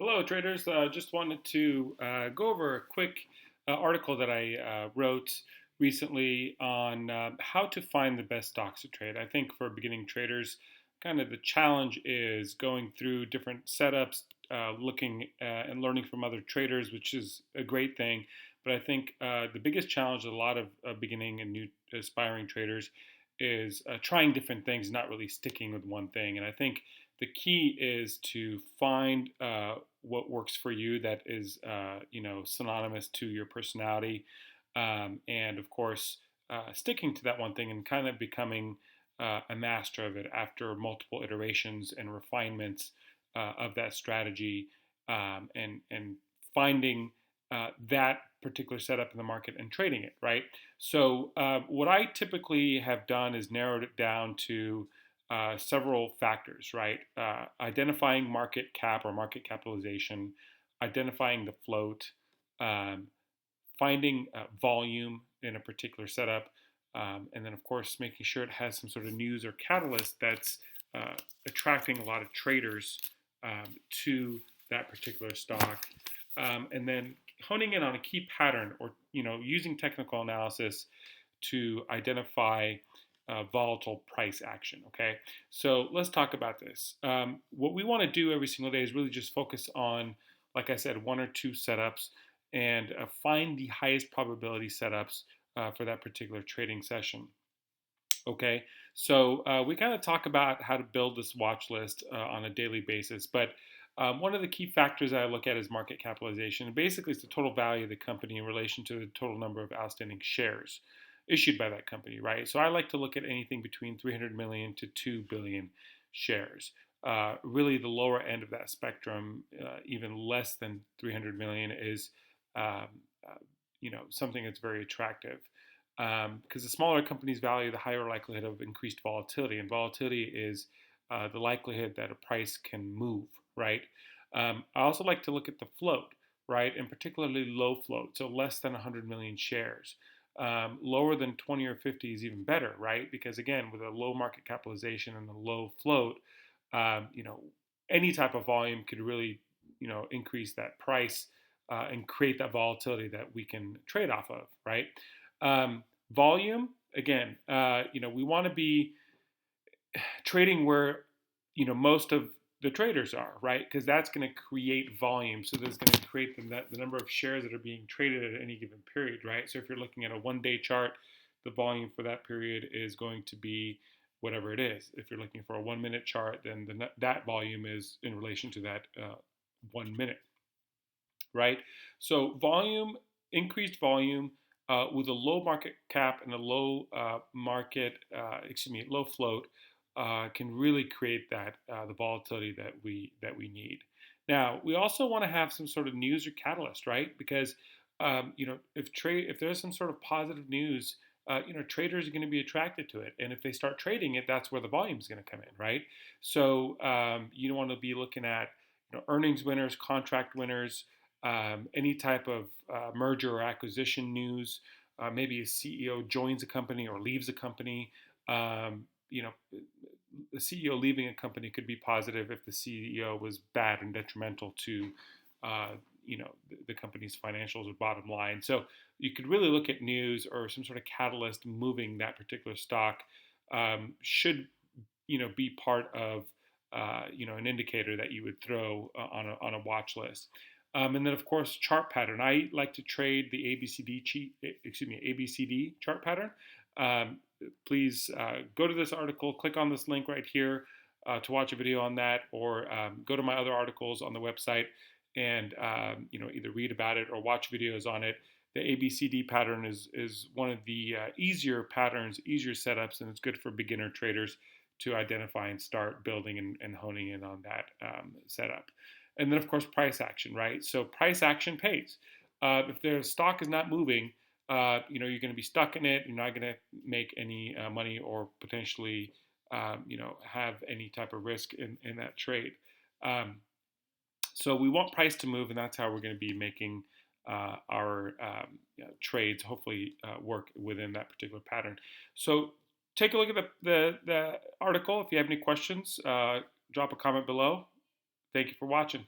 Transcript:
Hello, traders. Just wanted to go over a quick article that I wrote recently on how to find the best stocks to trade. I think for beginning traders, kind of the challenge is going through different setups, looking and learning from other traders, which is a great thing. But I think the biggest challenge of a lot of beginning and new aspiring traders is trying different things, not really sticking with one thing. And I think the key is to find what works for you that is synonymous to your personality, and of course sticking to that one thing and kind of becoming a master of it after multiple iterations and refinements of that strategy, and finding that particular setup in the market and trading it, right? So what I typically have done is narrowed it down to several factors, right? Identifying market cap or market capitalization, identifying the float, um, finding volume in a particular setup, and then, of course, making sure it has some sort of news or catalyst that's attracting a lot of traders to that particular stock, and then honing in on a key pattern, or using technical analysis to identify volatile price action. Okay, so let's talk about this. What we want to do every single day is really just focus on, like I said, one or two setups, and find the highest probability setups for that particular trading session. Okay, so we kind of talk about how to build this watch list on a daily basis, but one of the key factors I look at is market capitalization. Basically, it's the total value of the company in relation to the total number of outstanding shares issued by that company, right? So I like to look at anything between 300 million to 2 billion shares. Really, the lower end of that spectrum, even less than 300 million, is um, uh, something that's very attractive, because the smaller companies value, the higher likelihood of increased volatility, and volatility is the likelihood that a price can move, right? I also like to look at the float, right, and particularly low float, so less than 100 million shares. Lower than 20 or 50 is even better, right? Because again, with a low market capitalization and a low float, um, you know, any type of volume could really, increase that price and create that volatility that we can trade off of, right? Volume, again, we want to be trading where most of the traders are, right? Because that's going to create volume. So that's going to create the number of shares that are being traded at any given period, right? So if you're looking at a 1 day chart, the volume for that period is going to be whatever it is. If you're looking for a 1 minute chart, then that volume is in relation to that 1 minute, right? So volume, increased volume with a low market cap and a low low float can really create that the volatility that we need. Now, we also want to have some sort of news or catalyst, right? Because if there's some sort of positive news, traders are going to be attracted to it, and if they start trading it, that's where the volume is going to come in, right? So you want to be looking at earnings winners, contract winners, any type of merger or acquisition news. Maybe a CEO joins a company or leaves a company. The CEO leaving a company could be positive if the CEO was bad and detrimental to, the company's financials or bottom line. So you could really look at news or some sort of catalyst moving that particular stock. Should be part of an indicator that you would throw on a watch list. And then, of course, chart pattern. I like to trade the ABCD chart pattern. Um, Please go to this article, click on this link right here to watch a video on that, or go to my other articles on the website and either read about it or watch videos on it. The ABCD pattern is one of the easier patterns, easier setups, and it's good for beginner traders to identify and start building and honing in on that setup. And then, of course, price action, right? So price action pays. If the stock is not moving, you're going to be stuck in it. You're not going to make any money, or potentially, have any type of risk in that trade. Um, so we want price to move, and that's how we're going to be making our trades hopefully work within that particular pattern. So take a look at the article. If you have any questions, drop a comment below. Thank you for watching.